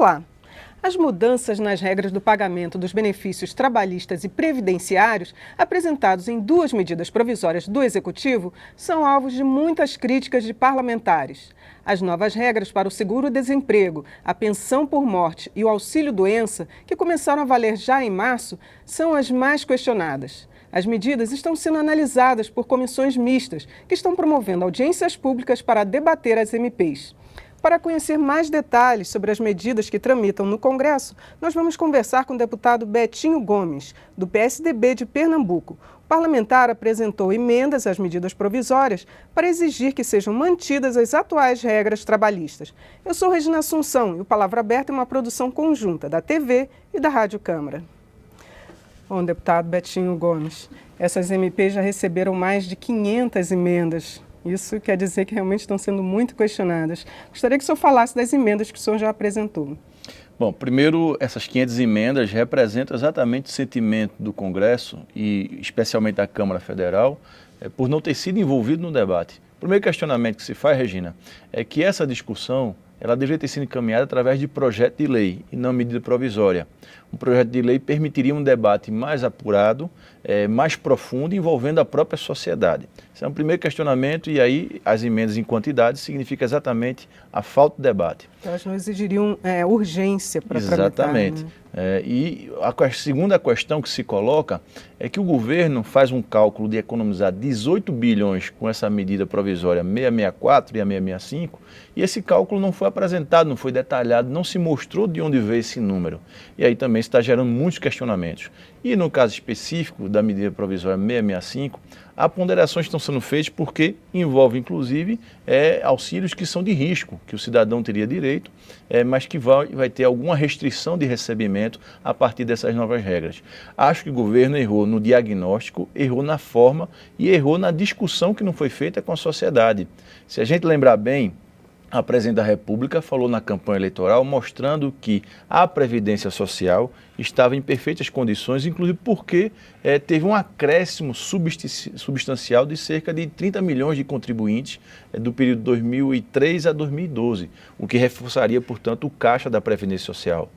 Olá! As mudanças nas regras do pagamento dos benefícios trabalhistas e previdenciários, apresentados em duas medidas provisórias do Executivo, são alvos de muitas críticas de parlamentares. As novas regras para o seguro-desemprego, a pensão por morte e o auxílio-doença, que começaram a valer já em março, são as mais questionadas. As medidas estão sendo analisadas por comissões mistas, que estão promovendo audiências públicas para debater as MPs. Para conhecer mais detalhes sobre as medidas que tramitam no Congresso, nós vamos conversar com o deputado Betinho Gomes, do PSDB de Pernambuco. O parlamentar apresentou emendas às medidas provisórias para exigir que sejam mantidas as atuais regras trabalhistas. Eu sou Regina Assunção e o Palavra Aberta é uma produção conjunta da TV e da Rádio Câmara. Bom, deputado Betinho Gomes, essas MPs já receberam mais de 500 emendas. Isso quer dizer que realmente estão sendo muito questionadas. Gostaria que o senhor falasse das emendas que o senhor já apresentou. Bom, primeiro, essas 500 emendas representam exatamente o sentimento do Congresso e especialmente da Câmara Federal, por não ter sido envolvido no debate. O primeiro questionamento que se faz, Regina, é que essa discussão ela deveria ter sido encaminhada através de projeto de lei e não medida provisória. Um projeto de lei permitiria um debate mais apurado, mais profundo, envolvendo a própria sociedade. Esse é um primeiro questionamento e aí as emendas em quantidade significa exatamente a falta de debate. Elas não exigiriam urgência para tramitar. Exatamente. Né? E a segunda questão que se coloca é que o governo faz um cálculo de economizar 18 bilhões com essa medida provisória 664 e a 665, e esse cálculo não foi apresentado, não foi detalhado, não se mostrou de onde veio esse número. E aí também está gerando muitos questionamentos. E no caso específico da medida provisória 665, há ponderações que estão sendo feitas porque envolve, inclusive, auxílios que são de risco, que o cidadão teria direito, mas que vai ter alguma restrição de recebimento a partir dessas novas regras. Acho que o governo errou no diagnóstico, errou na forma e errou na discussão que não foi feita com a sociedade. Se a gente lembrar bem, a presidente da República falou na campanha eleitoral mostrando que a Previdência Social estava em perfeitas condições, inclusive porque teve um acréscimo substancial de cerca de 30 milhões de contribuintes do período 2003 a 2012, o que reforçaria, portanto, o caixa da Previdência Social.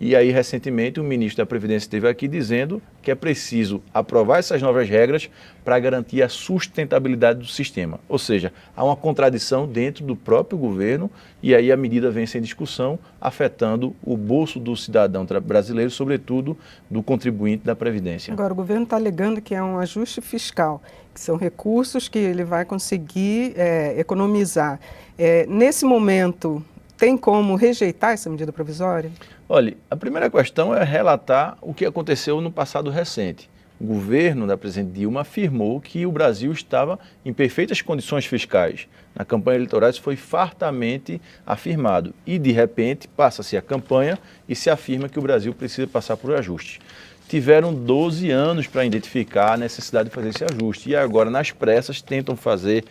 E aí, recentemente, o ministro da Previdência esteve aqui dizendo que é preciso aprovar essas novas regras para garantir a sustentabilidade do sistema. Ou seja, há uma contradição dentro do próprio governo e aí a medida vem sem discussão, afetando o bolso do cidadão brasileiro, sobretudo do contribuinte da Previdência. Agora, o governo está alegando que é um ajuste fiscal, que são recursos que ele vai conseguir economizar. Nesse momento, tem como rejeitar essa medida provisória? Olha, a primeira questão é relatar o que aconteceu no passado recente. O governo da presidente Dilma afirmou que o Brasil estava em perfeitas condições fiscais. Na campanha eleitoral isso foi fartamente afirmado e, de repente, passa-se a campanha e se afirma que o Brasil precisa passar por ajustes. Tiveram 12 anos para identificar a necessidade de fazer esse ajuste e agora, nas pressas, tentam fazer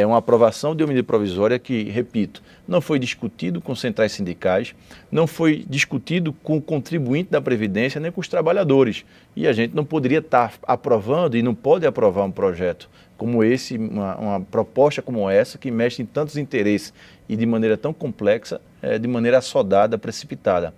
uma aprovação de uma medida provisória que, repito, não foi discutido com centrais sindicais, não foi discutido com o contribuinte da Previdência nem com os trabalhadores. E a gente não poderia estar aprovando e não pode aprovar um projeto como esse, uma proposta como essa, que mexe em tantos interesses e de maneira tão complexa, de maneira assodada, precipitada.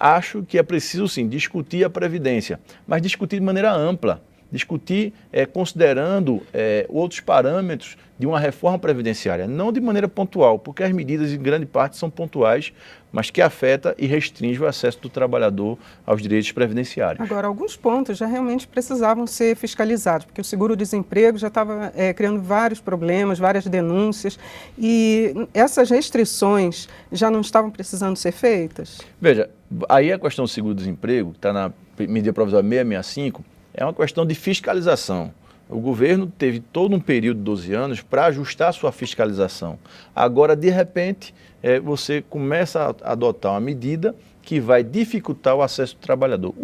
Acho que é preciso, sim, discutir a Previdência, mas discutir de maneira ampla, discutir considerando outros parâmetros de uma reforma previdenciária, não de maneira pontual, porque as medidas, em grande parte, são pontuais, mas que afeta e restringe o acesso do trabalhador aos direitos previdenciários. Agora, alguns pontos já realmente precisavam ser fiscalizados, porque o seguro-desemprego já estava criando vários problemas, várias denúncias, e essas restrições já não estavam precisando ser feitas? Veja, aí a questão do seguro-desemprego, que está na medida provisória 665, é uma questão de fiscalização. O governo teve todo um período de 12 anos para ajustar a sua fiscalização. Agora, de repente, você começa a adotar uma medida que vai dificultar o acesso do trabalhador.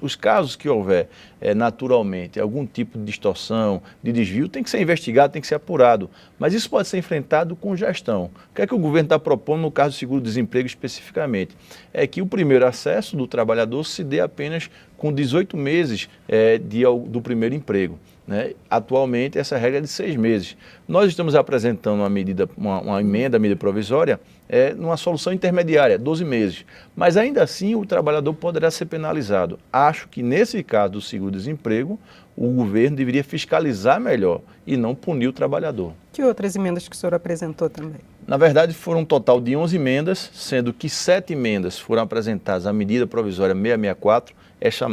Os casos que houver naturalmente algum tipo de distorção, de desvio, tem que ser investigado, tem que ser apurado. Mas isso pode ser enfrentado com gestão. O que é que o governo está propondo no caso do seguro-desemprego especificamente? É que o primeiro acesso do trabalhador se dê apenas com 18 meses do primeiro emprego. né? Atualmente, essa regra é de 6 meses. Nós estamos apresentando uma emenda à medida provisória numa solução intermediária, 12 meses. Mas, ainda assim, o trabalhador poderá ser penalizado. Acho que, nesse caso do seguro-desemprego, o governo deveria fiscalizar melhor e não punir o trabalhador. Que outras emendas que o senhor apresentou também? Na verdade, foram um total de 11 emendas, sendo que 7 emendas foram apresentadas à medida provisória 664.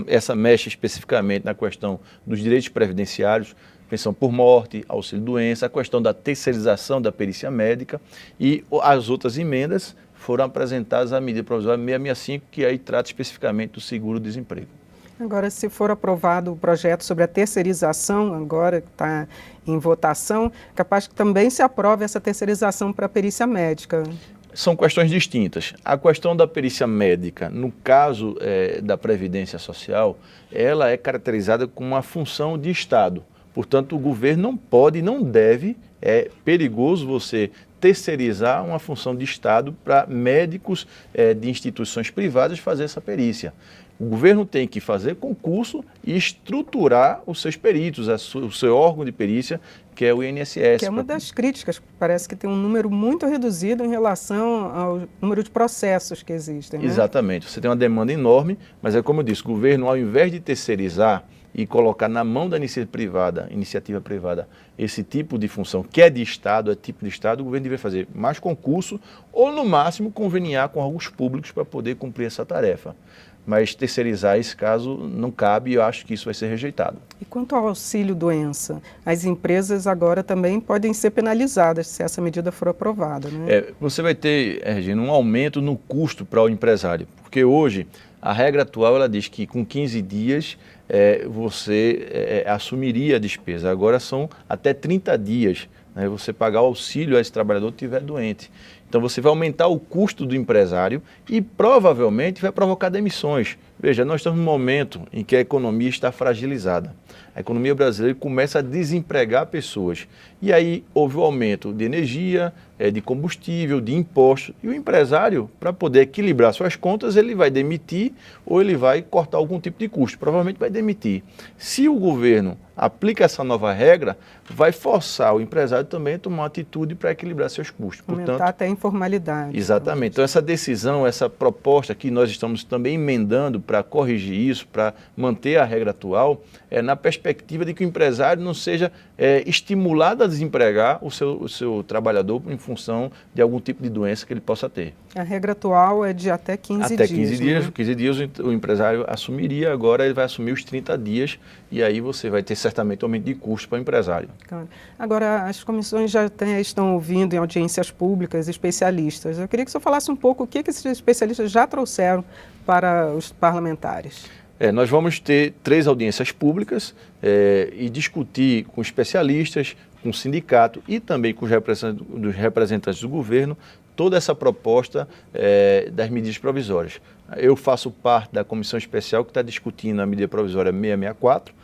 Essa mexe especificamente na questão dos direitos previdenciários, pensão por morte, auxílio-doença, a questão da terceirização da perícia médica, e as outras emendas foram apresentadas à medida provisória 665, que aí trata especificamente do seguro-desemprego. Agora, se for aprovado o projeto sobre a terceirização, agora que está em votação, capaz que também se aprove essa terceirização para a perícia médica. São questões distintas. A questão da perícia médica, no caso da Previdência Social, ela é caracterizada como uma função de Estado. Portanto, o governo não pode e não deve, é perigoso você terceirizar uma função de Estado para médicos de instituições privadas fazer essa perícia. O governo tem que fazer concurso e estruturar os seus peritos, o seu órgão de perícia, que é o INSS. Que é uma das críticas, parece que tem um número muito reduzido em relação ao número de processos que existem, né? Exatamente, você tem uma demanda enorme, mas é como eu disse, o governo, ao invés de terceirizar e colocar na mão da iniciativa privada, esse tipo de função, que é de Estado, é tipo de Estado, o governo deveria fazer mais concurso ou, no máximo, conveniar com órgãos públicos para poder cumprir essa tarefa. Mas terceirizar esse caso não cabe e eu acho que isso vai ser rejeitado. E quanto ao auxílio-doença, as empresas agora também podem ser penalizadas se essa medida for aprovada, né? Você vai ter, Regina, um aumento no custo para o empresário, porque hoje a regra atual ela diz que com 15 dias você assumiria a despesa, agora são até 30 dias, né, você pagar o auxílio a esse trabalhador que estiver doente. Então você vai aumentar o custo do empresário e provavelmente vai provocar demissões. Veja, nós estamos num momento em que a economia está fragilizada. A economia brasileira começa a desempregar pessoas. E aí houve o aumento de energia, de combustível, de impostos. E o empresário, para poder equilibrar suas contas, ele vai demitir ou ele vai cortar algum tipo de custo. Provavelmente vai demitir. Se o governo aplica essa nova regra, vai forçar o empresário também a tomar uma atitude para equilibrar seus custos. Aumentar até a informalidade. Exatamente. Então essa decisão, essa proposta que nós estamos também emendando para corrigir isso, para manter a regra atual, é na perspectiva de que o empresário não seja estimulado a desempregar o seu trabalhador em função de algum tipo de doença que ele possa ter. A regra atual é de até 15 dias. Até 15 dias, né? 15 dias o empresário assumiria, agora ele vai assumir os 30 dias e aí você vai ter certamente aumento de custo para o empresário. Claro. Agora, as comissões já estão ouvindo em audiências públicas especialistas. Eu queria que o senhor falasse um pouco o que esses especialistas já trouxeram para os parlamentares. Nós vamos ter 3 audiências públicas e discutir com especialistas, com o sindicato e também com os representantes do governo toda essa proposta das medidas provisórias. Eu faço parte da comissão especial que está discutindo a medida provisória 664,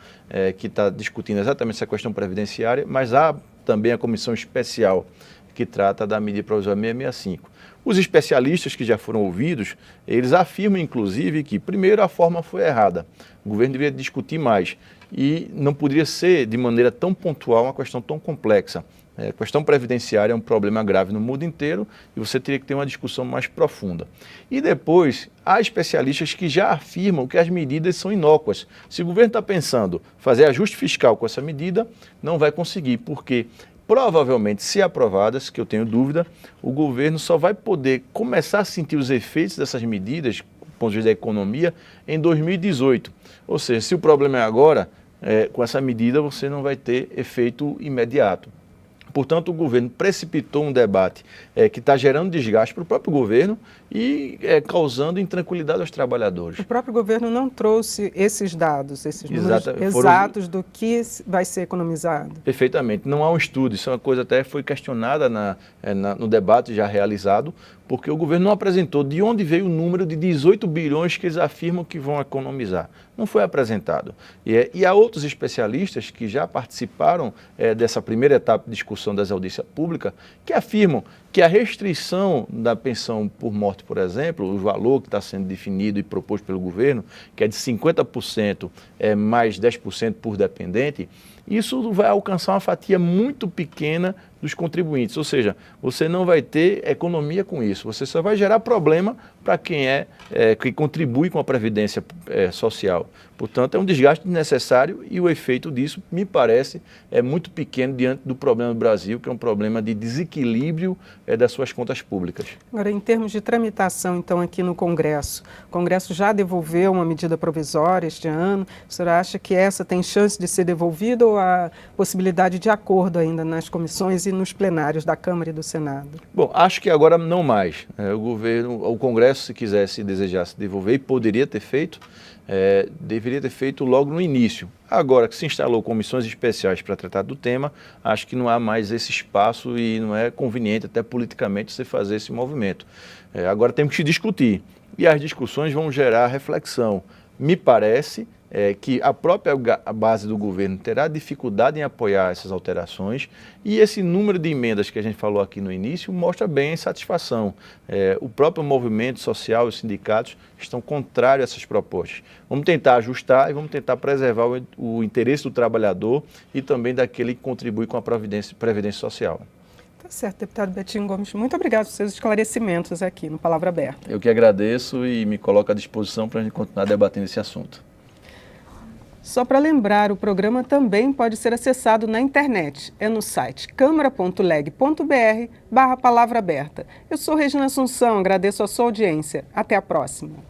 que está discutindo exatamente essa questão previdenciária, mas há também a comissão especial que trata da medida provisória 665. Os especialistas que já foram ouvidos, eles afirmam, inclusive, que, primeiro, a forma foi errada. O governo deveria discutir mais e não poderia ser, de maneira tão pontual, uma questão tão complexa. A questão previdenciária é um problema grave no mundo inteiro e você teria que ter uma discussão mais profunda. E depois, há especialistas que já afirmam que as medidas são inócuas. Se o governo está pensando fazer ajuste fiscal com essa medida, não vai conseguir, porque provavelmente, se aprovadas, que eu tenho dúvida, o governo só vai poder começar a sentir os efeitos dessas medidas, do ponto de vista da economia, em 2018. Ou seja, se o problema é agora, com essa medida você não vai ter efeito imediato. Portanto, o governo precipitou um debate que está gerando desgaste para o próprio governo e causando intranquilidade aos trabalhadores. O próprio governo não trouxe esses dados, esses números exatos do que vai ser economizado? Perfeitamente. Não há um estudo, isso é uma coisa até foi questionada no debate já realizado, porque o governo não apresentou de onde veio o número de 18 bilhões que eles afirmam que vão economizar. Não foi apresentado. E há outros especialistas que já participaram dessa primeira etapa de discussão das audiências públicas que afirmam que a restrição da pensão por morte, por exemplo, o valor que está sendo definido e proposto pelo governo, que é de 50% mais 10% por dependente, isso vai alcançar uma fatia muito pequena dos contribuintes, ou seja, você não vai ter economia com isso, você só vai gerar problema para quem que contribui com a previdência social. Portanto, é um desgaste desnecessário e o efeito disso, me parece, é muito pequeno diante do problema do Brasil, que é um problema de desequilíbrio das suas contas públicas. Agora, em termos de tramitação, então, aqui no Congresso, o Congresso já devolveu uma medida provisória este ano, o senhor acha que essa tem chance de ser devolvida ou há possibilidade de acordo ainda nas comissões e nos plenários da Câmara e do Senado? Bom, acho que agora não mais. O Congresso, se quisesse, desejasse devolver, e poderia ter feito, deveria ter feito logo no início. Agora que se instalou comissões especiais para tratar do tema, acho que não há mais esse espaço e não é conveniente, até politicamente, você fazer esse movimento. Agora temos que se discutir e as discussões vão gerar reflexão. Me parece que a própria base do governo terá dificuldade em apoiar essas alterações e esse número de emendas que a gente falou aqui no início mostra bem a insatisfação. O próprio movimento social e os sindicatos estão contrários a essas propostas. Vamos tentar ajustar e vamos tentar preservar o interesse do trabalhador e também daquele que contribui com a Previdência Social. Tá certo, deputado Betinho Gomes, muito obrigado por seus esclarecimentos aqui no Palavra Aberta. Eu que agradeço e me coloco à disposição para a gente continuar debatendo esse assunto. Só para lembrar, o programa também pode ser acessado na internet. É no site câmara.leg.br/Palavra Aberta. Eu sou Regina Assunção, agradeço a sua audiência. Até a próxima.